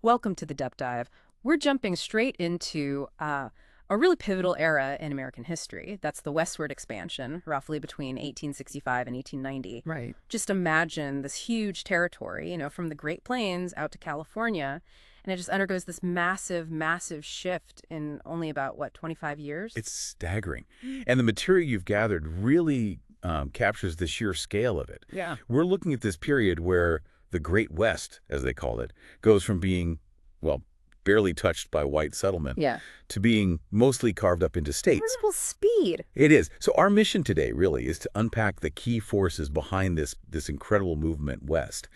Welcome to the Depth Dive. We're jumping straight into a really pivotal era in American history. That's the westward expansion, roughly between 1865 and 1890. Right. Just imagine this huge territory, from the Great Plains out to California, and it just undergoes this massive, massive shift in only about, 25 years? It's staggering. And the material you've gathered really captures the sheer scale of it. Yeah. We're looking at this period where the Great West, as they called it, goes from being, well, barely touched by white settlement Yeah. to being mostly carved up into states. Incredible speed. It is. So our mission today really is to unpack the key forces behind this incredible movement west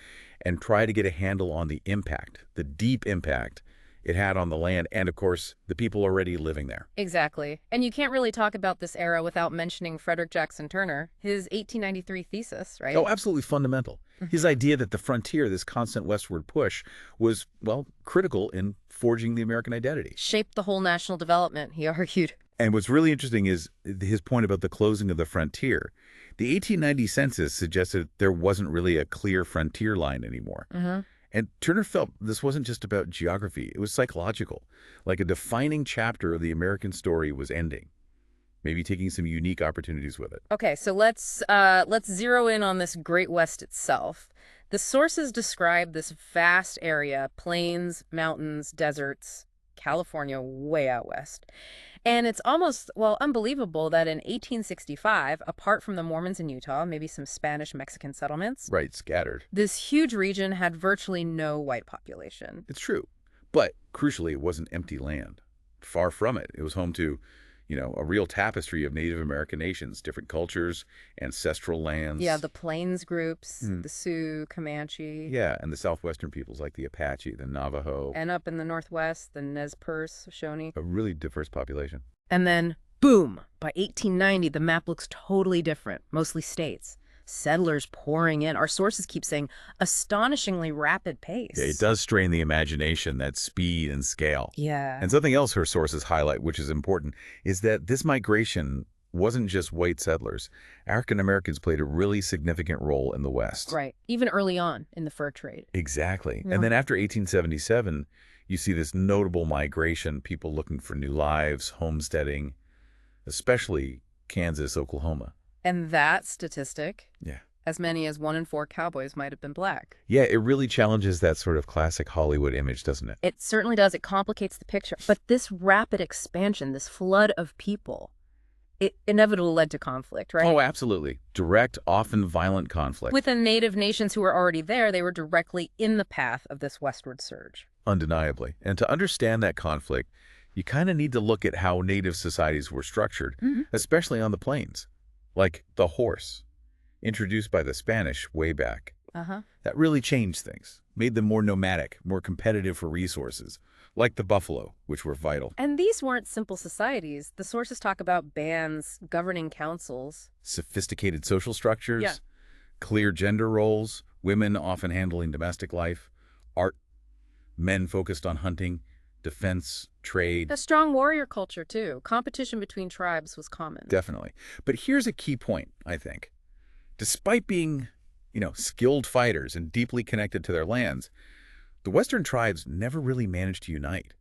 and try to get a handle on the impact, the deep impact it had on the land and, of course, the people already living there. Exactly. And you can't really talk about this era without mentioning Frederick Jackson Turner, his 1893 thesis, right? Oh, absolutely fundamental. His idea that the frontier, this constant westward push, was, well, critical in forging the American identity. Shaped the whole national development, he argued. And what's really interesting is his point about the closing of the frontier. The 1890 census suggested there wasn't really a clear frontier line anymore. And Turner felt this wasn't just about geography. It was psychological, like a defining chapter of the American story was ending, maybe taking some unique opportunities with it. Okay, so let's zero in on this Great West itself. The sources describe this vast area, plains, mountains, deserts, California way out west. And it's almost, unbelievable that in 1865, apart from the Mormons in Utah, maybe some Spanish-Mexican settlements, Right, scattered. this huge region had virtually no white population. It's true. But crucially, it wasn't empty land. Far from it. It was home to, a real tapestry of Native American nations, different cultures, ancestral lands. Yeah, the Plains groups, the Sioux, Comanche. Yeah, and the southwestern peoples like the Apache, the Navajo. And up in the Northwest, the Nez Perce, Shawnee. A really diverse population. And then, boom, by 1890, the map looks totally different, mostly states. Settlers pouring in. Our sources keep saying astonishingly rapid pace. Yeah, it does strain the imagination, that speed and scale. Yeah. And something else her sources highlight, which is important, is that this migration wasn't just white settlers. African Americans played a really significant role in the West. Right. Even early on in the fur trade. Exactly. Yeah. And then after 1877, you see this notable migration, people looking for new lives, homesteading, especially Kansas, Oklahoma. And that statistic, Yeah. as many as 1 in 4 cowboys might have been black. Yeah, it really challenges that sort of classic Hollywood image, doesn't it? It certainly does. It complicates the picture. But this rapid expansion, this flood of people, it inevitably led to conflict, right? Oh, absolutely. Direct, often violent conflict. With the native nations who were already there, they were directly in the path of this westward surge. Undeniably. And to understand that conflict, you kind of need to look at how native societies were structured, especially on the plains. Like the horse, introduced by the Spanish way back. That really changed things, made them more nomadic, more competitive for resources, like the buffalo, which were vital. And these weren't simple societies. The sources talk about bands, governing councils. Sophisticated social structures, Yeah. clear gender roles, women often handling domestic life, art, men focused on hunting, defense, trade. A strong warrior culture, too. Competition between tribes was common. Definitely. But here's a key point, I think. Despite being, skilled fighters and deeply connected to their lands, the Western tribes never really managed to unite,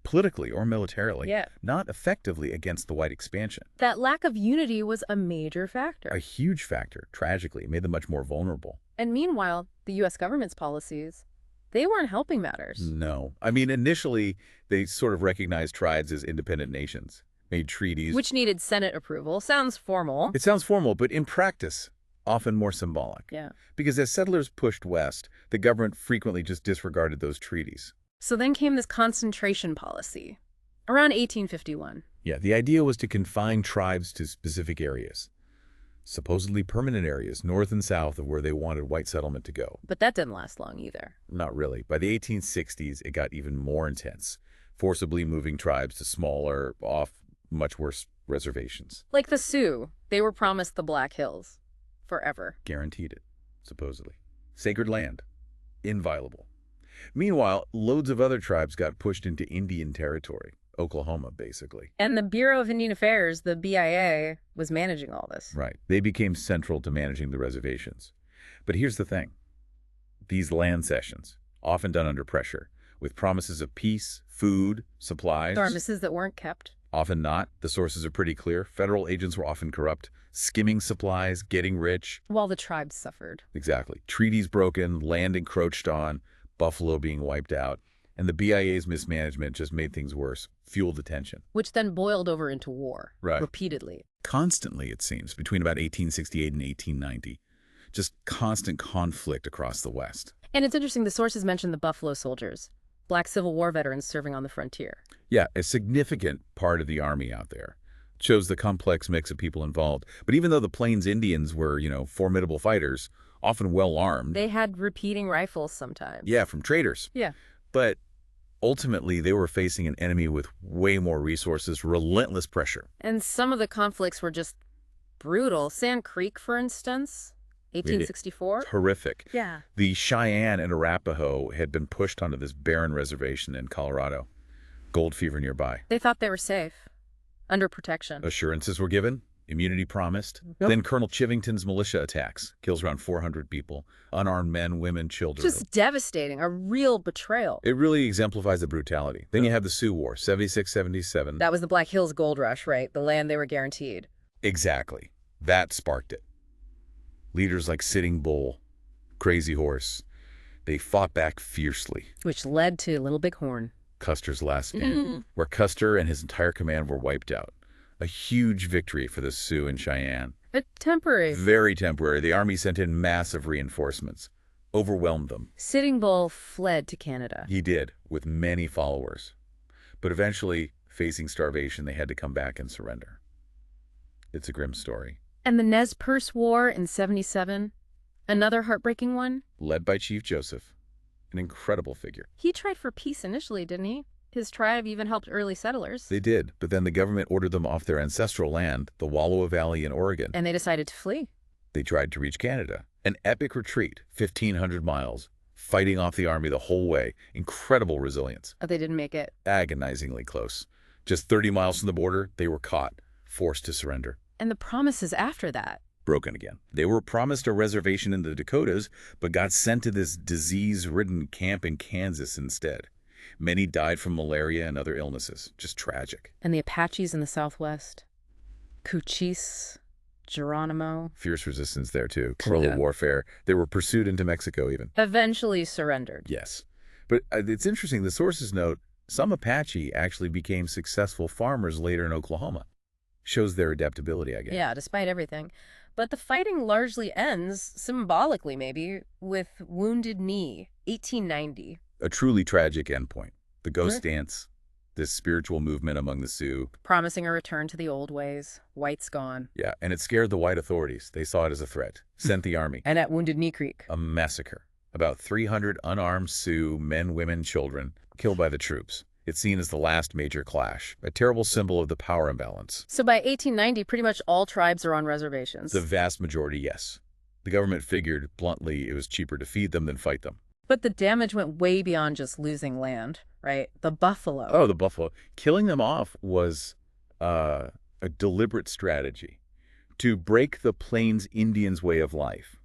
politically or militarily, Yeah. not effectively against the white expansion. That lack of unity was a major factor. A huge factor, tragically, made them much more vulnerable. And meanwhile, the U.S. government's policies, they weren't helping matters. No. I mean, initially, they sort of recognized tribes as independent nations, made treaties. Which needed Senate approval. Sounds formal. It sounds formal, but in practice, often more symbolic. Yeah. Because as settlers pushed west, the government frequently just disregarded those treaties. So then came this concentration policy, around 1851. Yeah, the idea was to confine tribes to specific areas, supposedly permanent areas, north and south of where they wanted white settlement to go. But that didn't last long either. Not really. By the 1860s, it got even more intense, forcibly moving tribes to smaller, much worse reservations. Like the Sioux, they were promised the Black Hills. Forever. Guaranteed it, supposedly. Sacred land. Inviolable. Meanwhile, loads of other tribes got pushed into Indian territory, Oklahoma, basically. And the Bureau of Indian Affairs, the BIA, was managing all this. Right. They became central to managing the reservations. But here's the thing. These land cessions, often done under pressure, with promises of peace, food, supplies. Promises that weren't kept. Often not. The sources are pretty clear. Federal agents were often corrupt, skimming supplies, getting rich. While the tribes suffered. Exactly. Treaties broken, land encroached on, buffalo being wiped out. And the BIA's mismanagement just made things worse, fueled the tension. Which then boiled over into war. Right. Repeatedly. Constantly, it seems, between about 1868 and 1890. Just constant conflict across the West. And it's interesting, the sources mention the Buffalo Soldiers, Black Civil War veterans serving on the frontier. Yeah, a significant part of the Army out there. Shows the complex mix of people involved. But even though the Plains Indians were, formidable fighters, often well-armed. They had repeating rifles sometimes. Yeah, from traders. Yeah. But ultimately, they were facing an enemy with way more resources, relentless pressure. And some of the conflicts were just brutal. Sand Creek, for instance, 1864. Horrific. Yeah. The Cheyenne and Arapaho had been pushed onto this barren reservation in Colorado. Gold fever nearby. They thought they were safe, under protection. Assurances were given, immunity promised. Yep. Then Colonel Chivington's militia attacks, kills around 400 people, unarmed men, women, children. Just devastating, a real betrayal. It really exemplifies the brutality. Then you have the Sioux War, 76, 77. That was the Black Hills Gold Rush, right? The land they were guaranteed. Exactly. That sparked it. Leaders like Sitting Bull, Crazy Horse, they fought back fiercely. Which led to Little Big Horn. Custer's last stand, where Custer and his entire command were wiped out. A huge victory for the Sioux and Cheyenne. A temporary. Very temporary. The Army sent in massive reinforcements, overwhelmed them. Sitting Bull fled to Canada. He did, with many followers. But eventually, facing starvation, they had to come back and surrender. It's a grim story. And the Nez Perce War in 77, another heartbreaking one. Led by Chief Joseph, an incredible figure. He tried for peace initially, didn't he? His tribe even helped early settlers. They did, but then the government ordered them off their ancestral land, the Wallowa Valley in Oregon. And they decided to flee. They tried to reach Canada. An epic retreat, 1,500 miles, fighting off the Army the whole way. Incredible resilience. Oh, they didn't make it. Agonizingly close. Just 30 miles from the border, they were caught, forced to surrender. And the promises after that. Broken again. They were promised a reservation in the Dakotas, but got sent to this disease-ridden camp in Kansas instead. Many died from malaria and other illnesses. Just tragic. And the Apaches in the Southwest. Cochise, Geronimo. Fierce resistance there, too. Guerrilla warfare. They were pursued into Mexico, even. Eventually surrendered. Yes. But it's interesting, the sources note, some Apache actually became successful farmers later in Oklahoma. Shows their adaptability, I guess. Yeah, despite everything. But the fighting largely ends, symbolically maybe, with Wounded Knee, 1890. A truly tragic endpoint. The ghost dance, this spiritual movement among the Sioux. Promising a return to the old ways. White's gone. Yeah, and it scared the white authorities. They saw it as a threat. Sent the Army. And at Wounded Knee Creek. A massacre. About 300 unarmed Sioux, men, women, children, killed by the troops. It's seen as the last major clash, a terrible symbol of the power imbalance. So by 1890, pretty much all tribes are on reservations. The vast majority, yes. The government figured, bluntly, it was cheaper to feed them than fight them. But the damage went way beyond just losing land, right? The buffalo. Oh, the buffalo. Killing them off was a deliberate strategy to break the Plains Indians' way of life,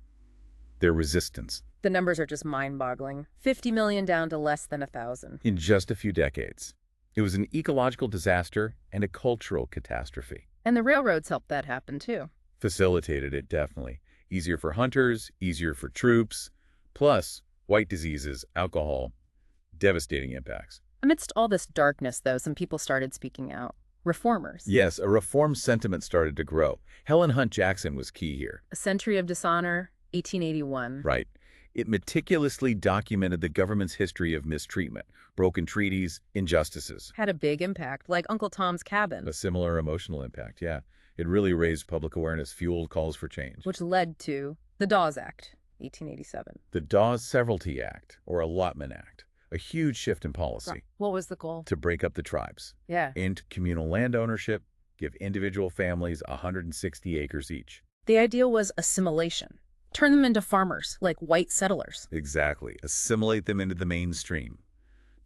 their resistance. The numbers are just mind-boggling. 50 million down to less than 1,000. In just a few decades. It was an ecological disaster and a cultural catastrophe. And the railroads helped that happen, too. Facilitated it, definitely. Easier for hunters, easier for troops. Plus, white diseases, alcohol, devastating impacts. Amidst all this darkness, though, some people started speaking out. Reformers. Yes, a reform sentiment started to grow. Helen Hunt Jackson was key here. A Century of Dishonor, 1881. Right. It meticulously documented the government's history of mistreatment, broken treaties, injustices. Had a big impact, like Uncle Tom's Cabin. A similar emotional impact, yeah. It really raised public awareness, fueled calls for change. Which led to the Dawes Act, 1887. The Dawes Severalty Act, or Allotment Act. A huge shift in policy. What was the goal? To break up the tribes. Yeah. End communal land ownership, give individual families 160 acres each. The idea was assimilation. Turn them into farmers, like white settlers. Exactly. Assimilate them into the mainstream.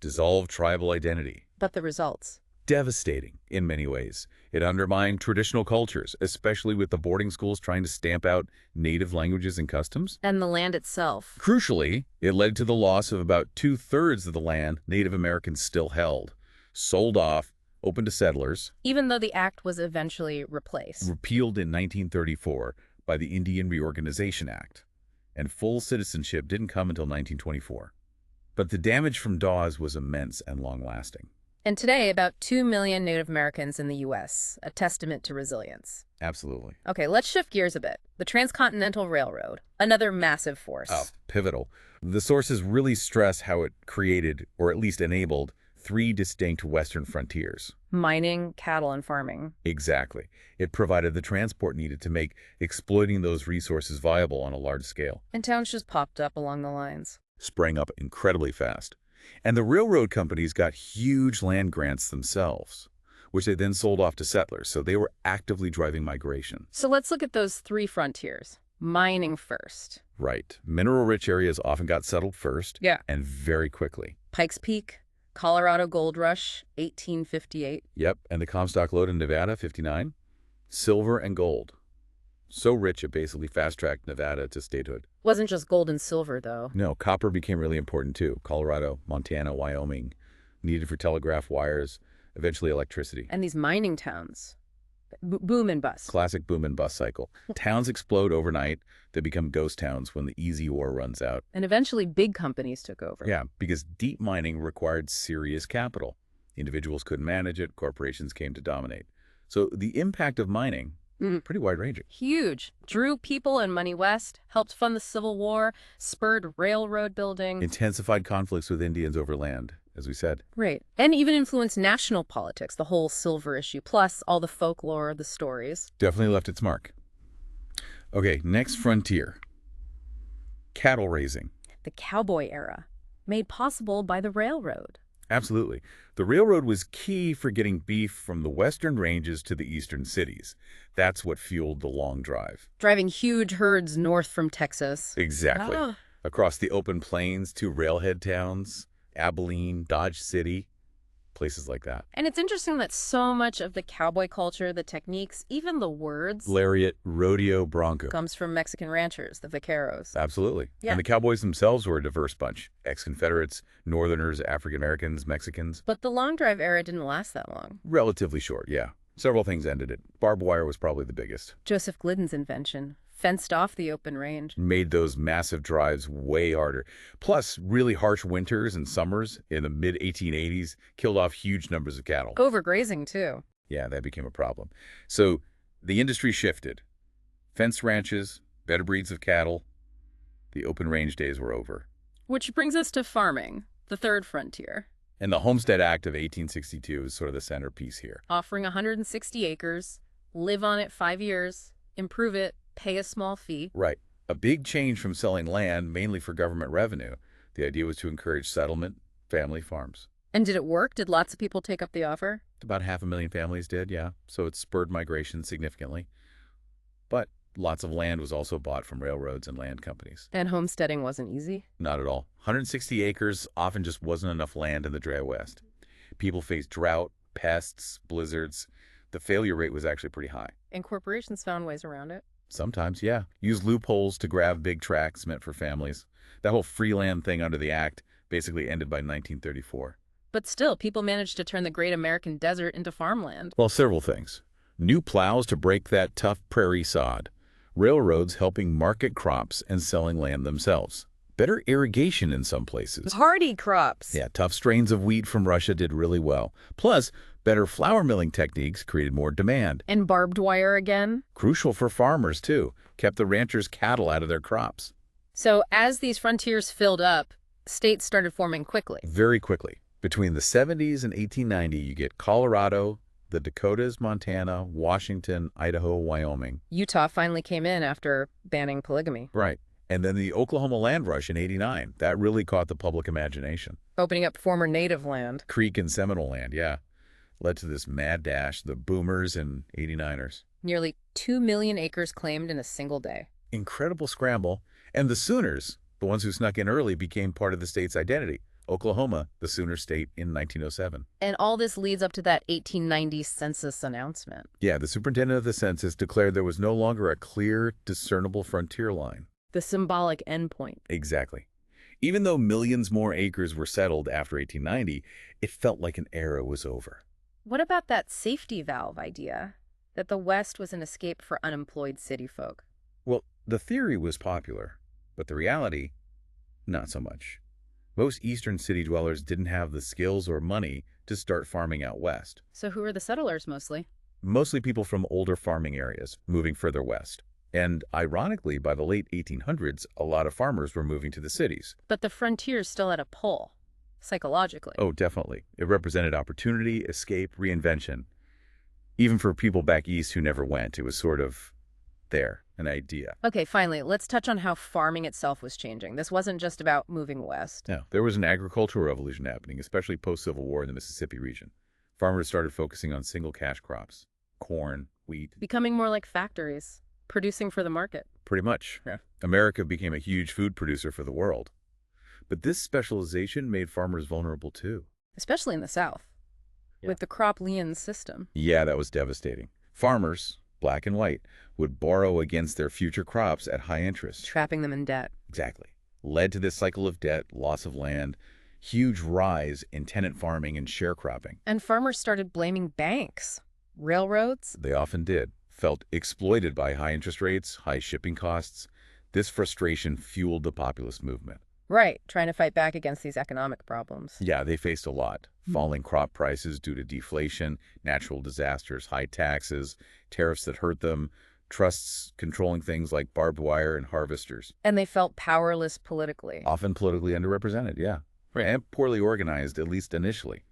Dissolve tribal identity. But the results? devastating in many ways. It undermined traditional cultures, especially with the boarding schools trying to stamp out native languages and customs. And the land itself. Crucially, it led to the loss of about 2/3 of the land Native Americans still held, sold off, open to settlers, Even though the act was eventually replaced. repealed in 1934 by the Indian Reorganization Act, and full citizenship didn't come until 1924. But the damage from Dawes was immense and long-lasting. And today, about 2 million Native Americans in the U.S., a testament to resilience. Absolutely. Okay, let's shift gears a bit. The Transcontinental Railroad, another massive force. Oh, pivotal. The sources really stress how it created, or at least enabled, 3 distinct Western frontiers. Mining, cattle, and farming. Exactly. It provided the transport needed to make exploiting those resources viable on a large scale. And towns just popped up along the lines. Sprang up incredibly fast. And the railroad companies got huge land grants themselves, which they then sold off to settlers, so they were actively driving migration. So let's look at those 3 frontiers. Mining first. Right. Mineral-rich areas often got settled first, Yeah. and very quickly. Pikes Peak, Colorado Gold Rush, 1858. Yep, and the Comstock Lode in Nevada, 59. Silver and gold. So rich it basically fast-tracked Nevada to statehood. Wasn't just gold and silver, though. No, copper became really important too. Colorado, Montana, Wyoming, needed for telegraph wires, eventually electricity. And these mining towns. Boom and bust. Classic boom and bust cycle. Towns explode overnight. They become ghost towns when the easy ore runs out. And eventually big companies took over. Yeah, because deep mining required serious capital. Individuals couldn't manage it. Corporations came to dominate. So the impact of mining, pretty wide-ranging. Huge. Drew people and money west, helped fund the Civil War, spurred railroad building. Intensified conflicts with Indians over land, as we said. Right. And even influenced national politics, the whole silver issue, plus all the folklore, the stories. Definitely left its mark. Okay, next frontier. Cattle raising. The cowboy era, made possible by the railroad. Absolutely. The railroad was key for getting beef from the western ranges to the eastern cities. That's what fueled the long drive. Driving huge herds north from Texas. Exactly. Ah. Across the open plains to railhead towns, Abilene, Dodge City, places like that. And it's interesting that so much of the cowboy culture, the techniques, even the words, Lariat, rodeo, bronco. comes from Mexican ranchers, the vaqueros. Absolutely. Yeah. And the cowboys themselves were a diverse bunch. Ex-Confederates, Northerners, African-Americans, Mexicans. But the long drive era didn't last that long. Relatively short, yeah. Several things ended it. Barbed wire was probably the biggest. Joseph Glidden's invention fenced off the open range. Made those massive drives way harder. Plus, really harsh winters and summers in the mid-1880s killed off huge numbers of cattle. Overgrazing, too. Yeah, that became a problem. So the industry shifted. Fenced ranches, better breeds of cattle. The open range days were over. Which brings us to farming, the third frontier. And the Homestead Act of 1862 is sort of the centerpiece here. Offering 160 acres, live on it 5 years, improve it, pay a small fee. Right. A big change from selling land mainly for government revenue. The idea was to encourage settlement, family farms. And did it work? Did lots of people take up the offer? About 500,000 families did, yeah. So it spurred migration significantly. But lots of land was also bought from railroads and land companies. And homesteading wasn't easy? Not at all. 160 acres often just wasn't enough land in the dry West. People faced drought, pests, blizzards. The failure rate was actually pretty high. And corporations found ways around it. Sometimes, yeah. Use loopholes to grab big tracts meant for families. That whole free land thing under the Act basically ended by 1934. But still, people managed to turn the great American desert into farmland. Well, several things. New plows to break that tough prairie sod. Railroads helping market crops and selling land themselves. Better irrigation in some places. Hardy crops. Yeah, tough strains of wheat from Russia did really well. Plus, better flour milling techniques created more demand. And barbed wire again. Crucial for farmers, too. Kept the ranchers' cattle out of their crops. So as these frontiers filled up, states started forming quickly. Very quickly. Between the 70s and 1890, you get Colorado, the Dakotas, Montana, Washington, Idaho, Wyoming. Utah finally came in after banning polygamy, Right. And then the Oklahoma land rush in 89. That really caught the public imagination. opening up former native land. Creek and Seminole land, yeah. Led to this mad dash, the boomers and 89ers. Nearly 2 million acres claimed in a single day. Incredible scramble. And the Sooners, the ones who snuck in early, became part of the state's identity. Oklahoma, the Sooner State, in 1907. And all this leads up to that 1890 census announcement. Yeah, the superintendent of the census declared there was no longer a clear, discernible frontier line. The symbolic endpoint. Exactly. Even though millions more acres were settled after 1890, it felt like an era was over. What about that safety valve idea? That the West was an escape for unemployed city folk? Well, the theory was popular, but the reality, not so much. Most eastern city dwellers didn't have the skills or money to start farming out west. So who are the settlers mostly? Mostly people from older farming areas, moving further west. And ironically, by the late 1800s, a lot of farmers were moving to the cities. But the frontier's still at a pull, psychologically. Oh, definitely. It represented opportunity, escape, reinvention. Even for people back east who never went, it was sort of there, an idea. Okay, finally, let's touch on how farming itself was changing. This wasn't just about moving west. No, there was an agricultural revolution happening, especially post-Civil War in the Mississippi region. Farmers started focusing on single cash crops, corn, wheat. Becoming more like factories, producing for the market. Pretty much. Yeah. America became a huge food producer for the world. But this specialization made farmers vulnerable too. Especially in the South, with the crop lien system. Yeah, that was devastating. Farmers, black and white, would borrow against their future crops at high interest. Trapping them in debt. Exactly. Led to this cycle of debt, loss of land, huge rise in tenant farming and sharecropping. And farmers started blaming banks, railroads. They often did. Felt exploited by high interest rates, high shipping costs. This frustration fueled the populist movement. Right, trying to fight back against these economic problems. Yeah, they faced a lot. Falling crop prices due to deflation, natural disasters, high taxes, tariffs that hurt them, trusts controlling things like barbed wire and harvesters. And they felt powerless politically. Often politically underrepresented, yeah. Right, and poorly organized, at least initially.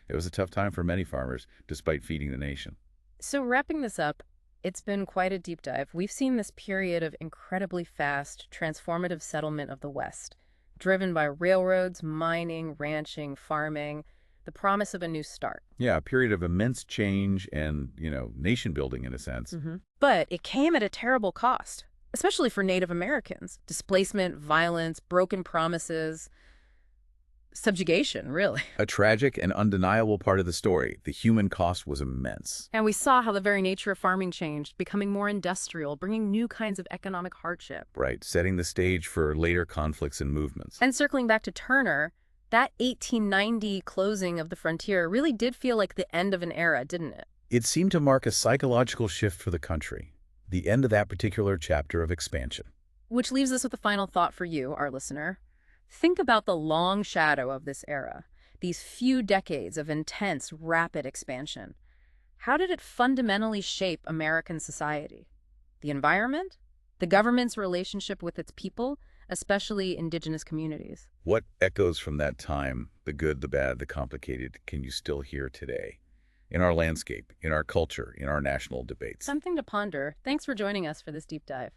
It was a tough time for many farmers, despite feeding the nation. So wrapping this up, it's been quite a deep dive. We've seen this period of incredibly fast, transformative settlement of the West, driven by railroads, mining, ranching, farming, the promise of a new start. Yeah, a period of immense change and, nation building in a sense. But it came at a terrible cost, especially for Native Americans. Displacement, violence, broken promises, subjugation, really. A tragic and undeniable part of the story. The human cost was immense. And we saw how the very nature of farming changed, becoming more industrial, bringing new kinds of economic hardship. Right, setting the stage for later conflicts and movements. And circling back to Turner, that 1890 closing of the frontier really did feel like the end of an era, didn't it? It seemed to mark a psychological shift for the country, the end of that particular chapter of expansion. Which leaves us with a final thought for you, our listener. Think about the long shadow of this era, these few decades of intense, rapid expansion. How did it fundamentally shape American society? The environment? The government's relationship with its people, especially indigenous communities? What echoes from that time, the good, the bad, the complicated, can you still hear today? In our landscape, in our culture, in our national debates. Something to ponder. Thanks for joining us for this deep dive.